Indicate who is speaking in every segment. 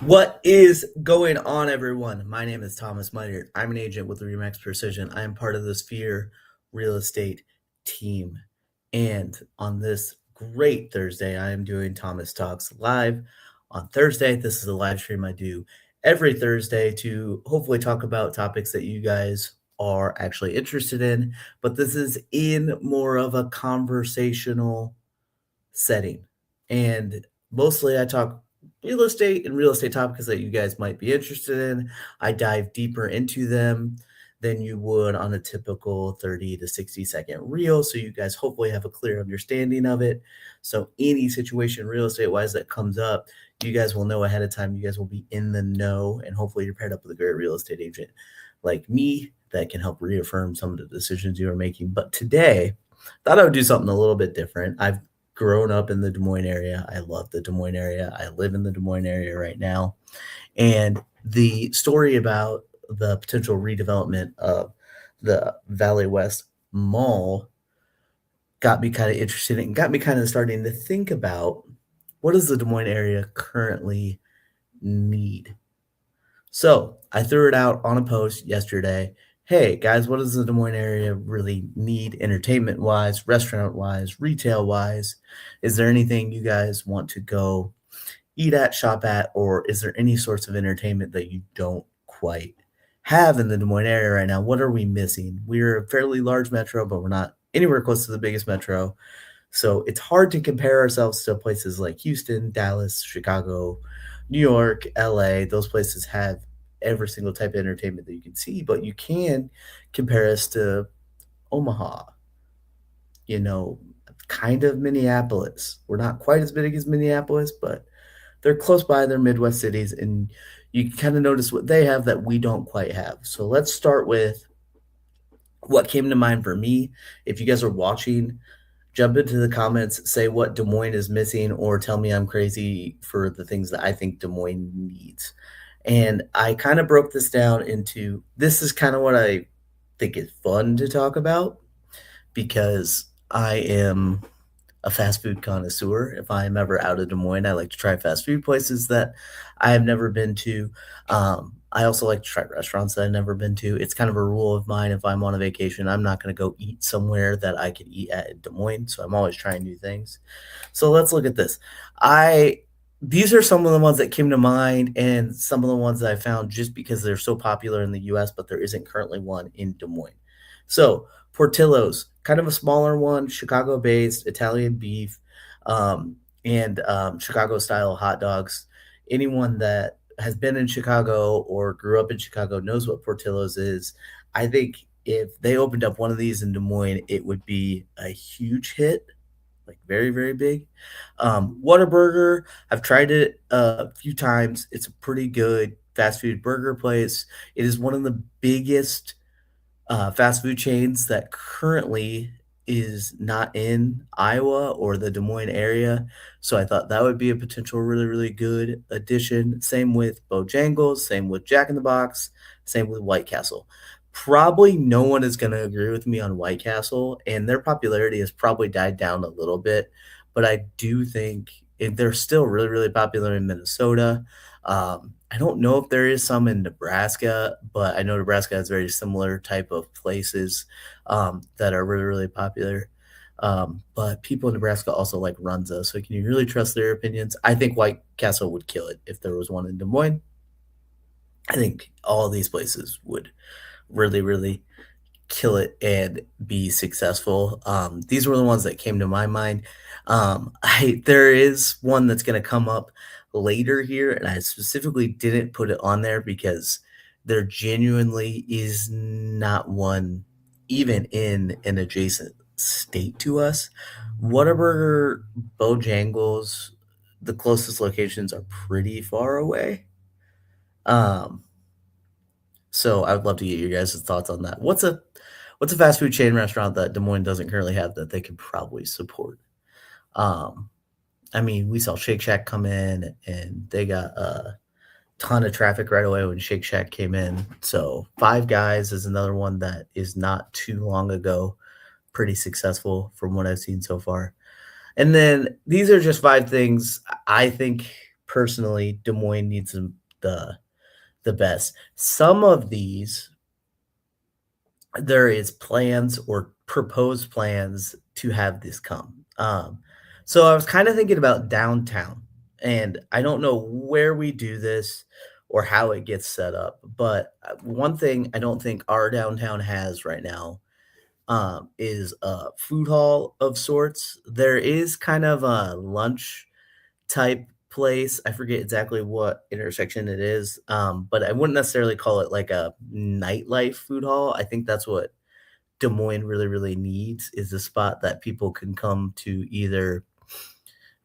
Speaker 1: What is going on, everyone? My name is Thomas Miter. I'm an agent with Remax Precision. I am part of the Sphere Real Estate team. And on this great Thursday, I am doing Thomas Talks live on Thursday. This is a live stream I do every Thursday to hopefully talk about topics that you guys are actually interested in. But this is in more of a conversational setting. And mostly I talk real estate and real estate topics that you guys might be interested in. I dive deeper into them than you would on a typical 30 to 60-second reel. So you guys hopefully have a clear understanding of it. So any situation real estate wise that comes up, you guys will know ahead of time. You guys will be in the know, and hopefully you're paired up with a great real estate agent like me that can help reaffirm some of the decisions you are making. But today, thought I would do something a little bit different. I've grown up in the Des Moines area. I love the Des Moines area. I live in the Des Moines area right now. And the story about the potential redevelopment of the Valley West Mall got me kind of interested and got me kind of starting to think about what does the Des Moines area currently need? So I threw it out on a post yesterday. Hey guys, what does the Des Moines area really need entertainment wise, restaurant wise, retail wise? Is there anything you guys want to go eat at, shop at, or is there any sorts of entertainment that you don't quite have in the Des Moines area right now? What are we missing? We're a fairly large metro, but we're not anywhere close to the biggest metro. So it's hard to compare ourselves to places like Houston, Dallas, Chicago, New York, LA. Those places have every single type of entertainment that you can see, but you can compare us to Omaha, you know, kind of Minneapolis. We're not quite as big as Minneapolis, but they're close by, they're Midwest cities, and you can kind of notice what they have that we don't quite have. So let's start with what came to mind for me. If you guys are watching, jump into the comments, say what Des Moines is missing, or tell me I'm crazy for the things that I think Des Moines needs. And I kind of broke this down into this is kind of what I think is fun to talk about because I am a fast food connoisseur. If I'm ever out of Des Moines, I like to try fast food places that I have never been to. I also like to try restaurants that I've never been to. It's kind of a rule of mine. If I'm on a vacation, I'm not going to go eat somewhere that I could eat at in Des Moines. So I'm always trying new things. So let's look at this. I These are some of the ones that came to mind, and some of the ones that I found just because they're so popular in the U.S., but there isn't currently one in Des Moines. So Portillo's, kind of a smaller one, Chicago-based Italian beef, and Chicago-style hot dogs. Anyone that has been in Chicago or grew up in Chicago knows what Portillo's is. I think if they opened up one of these in Des Moines, it would be a huge hit, like very, very big. Whataburger, I've tried it a few times. It's a pretty good fast food burger place. It is one of the biggest fast food chains that currently is not in Iowa or the Des Moines area. So I thought that would be a potential really, really good addition. Same with Bojangles, same with Jack in the Box, same with White Castle. Probably no one is going to agree with me on White Castle, and their popularity has probably died down a little bit. But I do think they're still really, really popular in Minnesota. I don't know if there is some in Nebraska, but I know Nebraska has very similar type of places that are really, really popular. But people in Nebraska also like Runza, so can you really trust their opinions? I think White Castle would kill it if there was one in Des Moines. I think all of these places would really, really kill it and be successful. These were the ones that came to my mind. There is one that's going to come up later here, and I specifically didn't put it on there because there genuinely is not one even in an adjacent state to us. Whataburger, Bojangles, the closest locations are pretty far away. Um, so I would love to get your guys' thoughts on that. What's a fast food chain restaurant that Des Moines doesn't currently have that they could probably support? Um, I mean, we saw Shake Shack come in, and they got a ton of traffic right away when Shake Shack came in. So Five Guys is another one that is not too long ago pretty successful from what I've seen so far. And then these are just five things I think personally, Des Moines needs the the best. Some of these, there is plans or proposed plans to have this come. So I was kind of thinking about downtown, and I don't know where we do this or how it gets set up, but one thing I don't think our downtown has right now is a food hall of sorts. There is kind of a lunch type place. I forget exactly what intersection it is, but I wouldn't necessarily call it like a nightlife food hall. I think that's what Des Moines really, really needs is a spot that people can come to either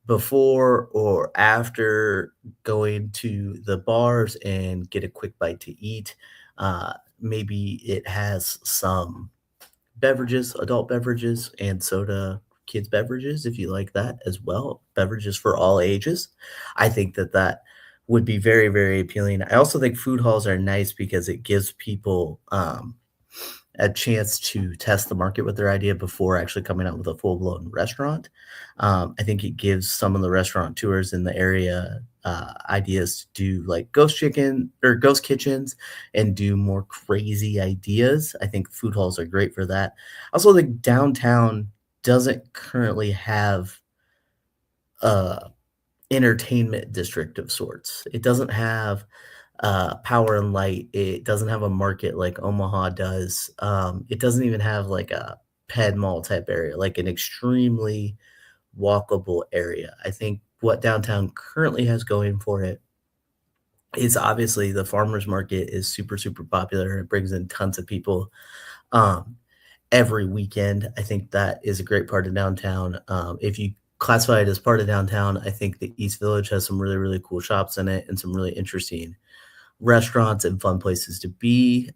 Speaker 1: before or after going to the bars and get a quick bite to eat. Maybe it has some beverages, adult beverages, and soda, kids' beverages, if you like that as well. Beverages for all ages. I think that that would be very, very appealing. I also think food halls are nice because it gives people a chance to test the market with their idea before actually coming out with a full blown restaurant. I think it gives some of the restaurant tours in the area ideas to do like ghost chicken or ghost kitchens and do more crazy ideas. I think food halls are great for that. I also think downtown doesn't currently have a entertainment district of sorts. It doesn't have power and light. It doesn't have a market like Omaha does. It doesn't even have like a ped mall type area, like an extremely walkable area. I think what downtown currently has going for it is obviously the farmers market is super, super popular. It brings in tons of people um, every weekend. I think that is a great part of downtown. If you classify it as part of downtown, I think the East Village has some really, really cool shops in it and some really interesting restaurants and fun places to be.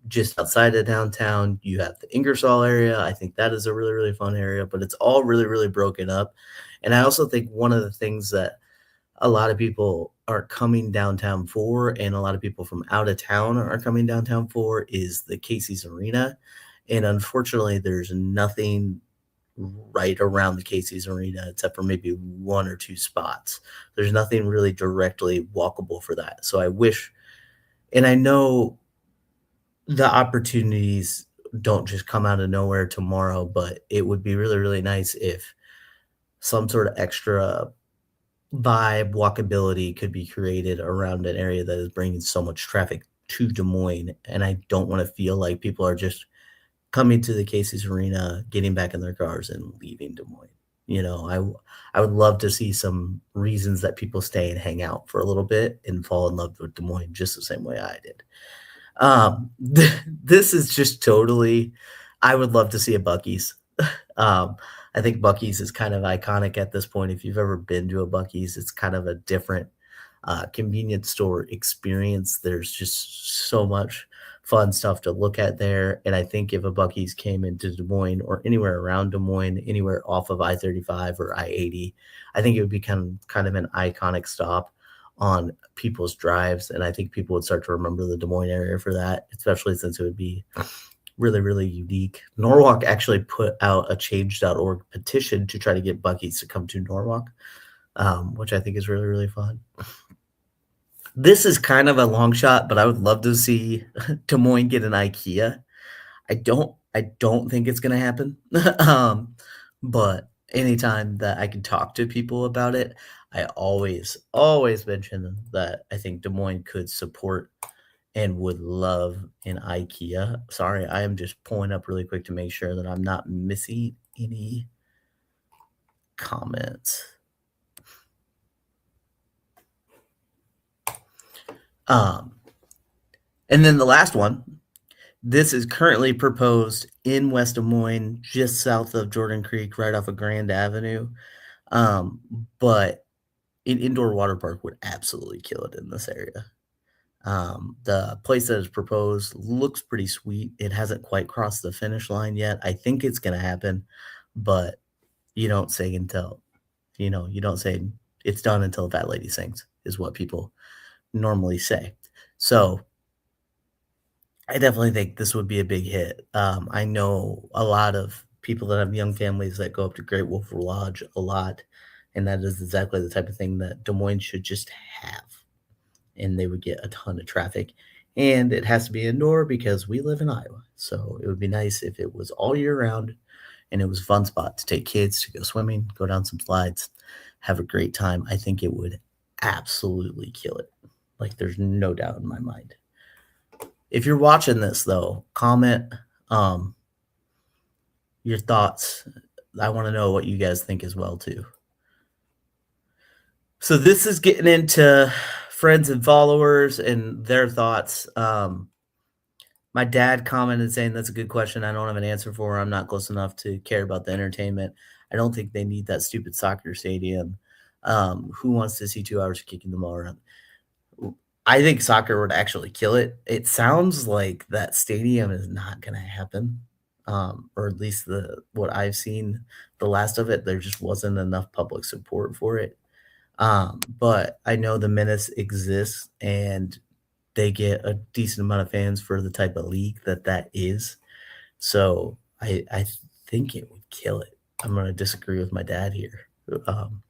Speaker 1: Just outside of downtown, you have the Ingersoll area. I think that is a really, really fun area, but it's all really, really broken up. And I also think one of the things that a lot of people are coming downtown for, and a lot of people from out of town are coming downtown for, is the Casey's Arena. And unfortunately, there's nothing right around the Casey's Arena except for maybe one or two spots. There's nothing really directly walkable for that. So I wish, and I know the opportunities don't just come out of nowhere tomorrow, but it would be really, really nice if some sort of extra vibe, walkability could be created around an area that is bringing so much traffic to Des Moines. And I don't want to feel like people are just coming to the Casey's Arena, getting back in their cars, and leaving Des Moines. I would love to see some reasons that people stay and hang out for a little bit and fall in love with Des Moines just the same way I did. This is just totally I would love to see a Buc-ee's. Um, I think Buc-ee's is kind of iconic at this point. If you've ever been to a Buc-ee's, it's kind of a different convenience store experience. There's just so much fun stuff to look at there. And I think if a Buc-ee's came into Des Moines or anywhere around Des Moines, anywhere off of I-35 or I-80, I think it would become kind of an iconic stop on people's drives. And I think people would start to remember the Des Moines area for that, especially since it would be really, really unique. Norwalk actually put out a change.org petition to try to get Buc-ee's to come to Norwalk, which I think is really, really fun. This is kind of a long shot, but I would love to see Des Moines get an IKEA. I don't think it's gonna happen. But anytime that I can talk to people about it, I always, always mention that I think Des Moines could support and would love an IKEA. Sorry, I am just pulling up really quick to make sure that I'm not missing any comments. Um, and then the last one, this is currently proposed in West Des Moines, just south of Jordan Creek, right off of Grand Avenue. Um, but an indoor water park would absolutely kill it in this area. The place that is proposed looks pretty sweet. It hasn't quite crossed the finish line yet. I think it's going to happen, but you don't say until, you don't say it's done until that lady sings, is what people normally say. So I definitely think this would be a big hit. I know a lot of people that have young families that go up to Great Wolf Lodge a lot and that is exactly the type of thing that Des Moines should just have, and they would get a ton of traffic. And it has to be indoor because we live in Iowa, so it would be nice if it was all year round and it was a fun spot to take kids to go swimming, go down some slides, have a great time. I think it would absolutely kill it. Like, there's no doubt in my mind. If you're watching this, though, comment um, your thoughts. I want to know what you guys think as well, too. So this is getting into friends and followers and their thoughts. My dad commented saying that's a good question. I don't have an answer for. I'm not close enough to care about the entertainment. I don't think they need that stupid soccer stadium. Who wants to see 2 hours of kicking the ball around? I think soccer would actually kill it. It sounds like that stadium is not going to happen, or at least the what I've seen, the last of it. There just wasn't enough public support for it. But I know the Menace exists, and they get a decent amount of fans for the type of league that is. So I think it would kill it. I'm gonna disagree with my dad here. Um,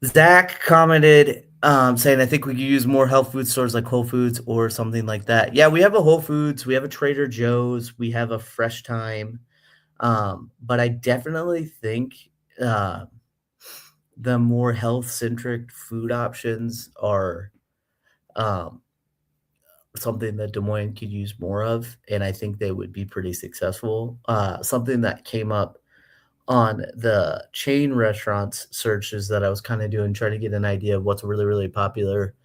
Speaker 1: Zach commented saying, "I think we could use more health food stores like Whole Foods or something like that." Yeah, we have a Whole Foods, we have a Trader Joe's, we have a Fresh Time, but I definitely think uh, the more health centric food options are um, something that Des Moines could use more of, and I think they would be pretty successful. Something that came up on the chain restaurants searches that I was kind of doing, trying to get an idea of what's really, really popular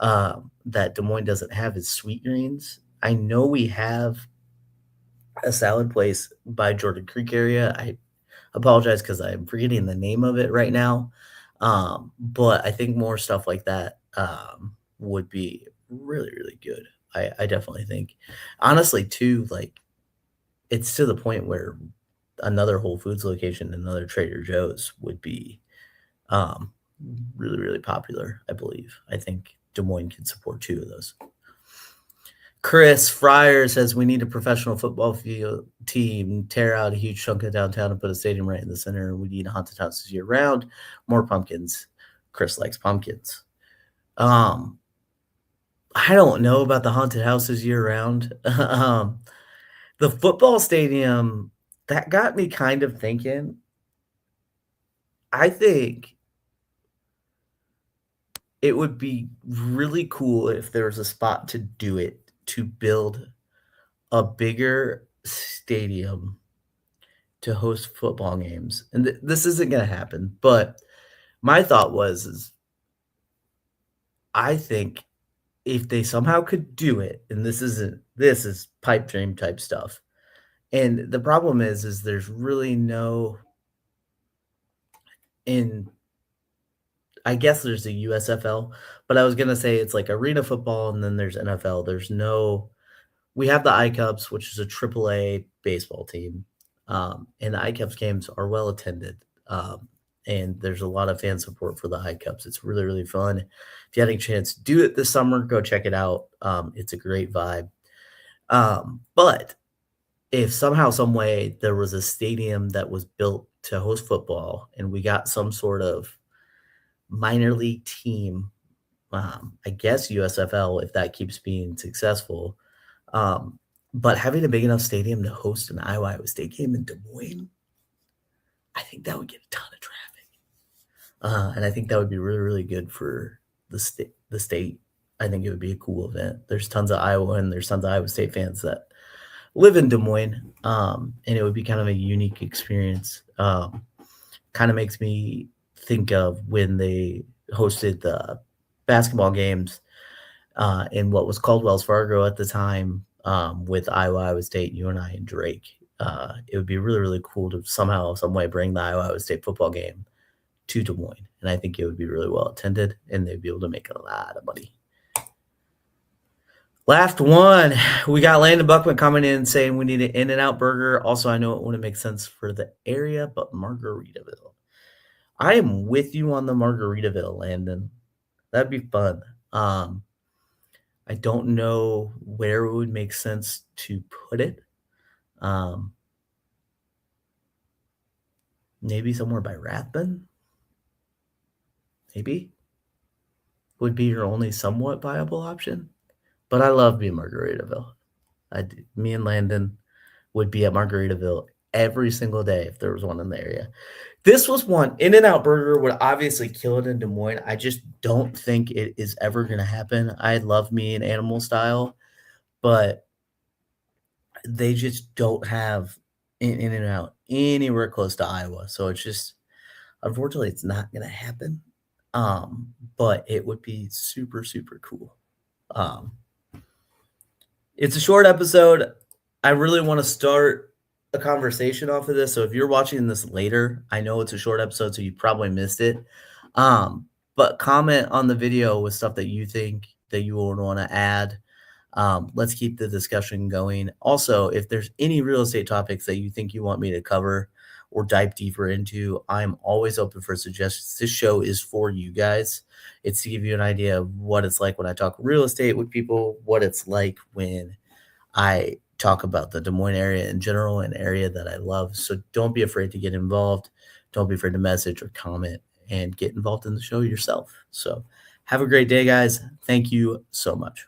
Speaker 1: that Des Moines doesn't have is sweet greens. I know we have a salad place by Jordan Creek area. I apologize because I'm forgetting the name of it right now. But I think more stuff like that would be really, really good. I definitely think. Honestly, too, like it's to the point where another Whole Foods location, another Trader Joe's would be um, really, really popular, I believe. I think Des Moines can support two of those. Chris Fryer says we need a professional football field team, tear out a huge chunk of downtown and put a stadium right in the center. We need haunted houses year round, more pumpkins. Chris likes pumpkins. Um, I don't know about the haunted houses year round. The football stadium, that got me kind of thinking. I think it would be really cool if there was a spot to do it, to build a bigger stadium to host football games. And this isn't going to happen, but my thought was is I think if they somehow could do it, and this is pipe dream type stuff. And the problem is there's really no in I guess there's a USFL, but I was gonna say it's like arena football and then there's NFL. There's no we have the iCubs, which is a AAA baseball team, and the iCubs games are well attended, and there's a lot of fan support for the iCubs. It's really, really fun. If you had a chance to do it this summer, go check it out. It's a great vibe. But if somehow, some way, there was a stadium that was built to host football, and we got some sort of minor league team, I guess USFL, if that keeps being successful, um, but having a big enough stadium to host an Iowa State game in Des Moines, I think that would get a ton of traffic, and I think that would be really, really good for the state. The state, I think it would be a cool event. There's tons of Iowa and there's tons of Iowa State fans that live in Des Moines, and it would be kind of a unique experience. Kind of makes me think of when they hosted the basketball games in what was called Wells Fargo at the time, with Iowa State, UNI, and Drake. It would be really, really cool to somehow, some way, bring the Iowa State football game to Des Moines, and I think it would be really well attended, and they'd be able to make a lot of money. Last one, we got Landon Buckman coming in saying we need an In-N-Out burger. Also, I know it wouldn't make sense for the area, but Margaritaville. I am with you on the Margaritaville, Landon. That'd be fun. I don't know where it would make sense to put it. Um, Maybe somewhere by Rathbun, maybe, would be your only somewhat viable option. But I love being Margaritaville. Me and Landon would be at Margaritaville every single day if there was one in the area. This was one. In-N-Out Burger would obviously kill it in Des Moines. I just don't think it is ever gonna happen. I love me an animal style, but they just don't have an In-N-Out anywhere close to Iowa, so it's just unfortunately, it's not gonna happen, but it would be super, super cool. Um, it's a short episode. I really wanna start a conversation off of this, so if you're watching this later, I know it's a short episode, so you probably missed it, but comment on the video with stuff that you think that you would wanna add. Let's keep the discussion going. Also, if there's any real estate topics that you think you want me to cover or dive deeper into, I'm always open for suggestions. This show is for you guys. It's to give you an idea of what it's like when I talk real estate with people, what it's like when I talk about the Des Moines area in general, an area that I love. So don't be afraid to get involved. Don't be afraid to message or comment and get involved in the show yourself. So have a great day, guys. Thank you so much.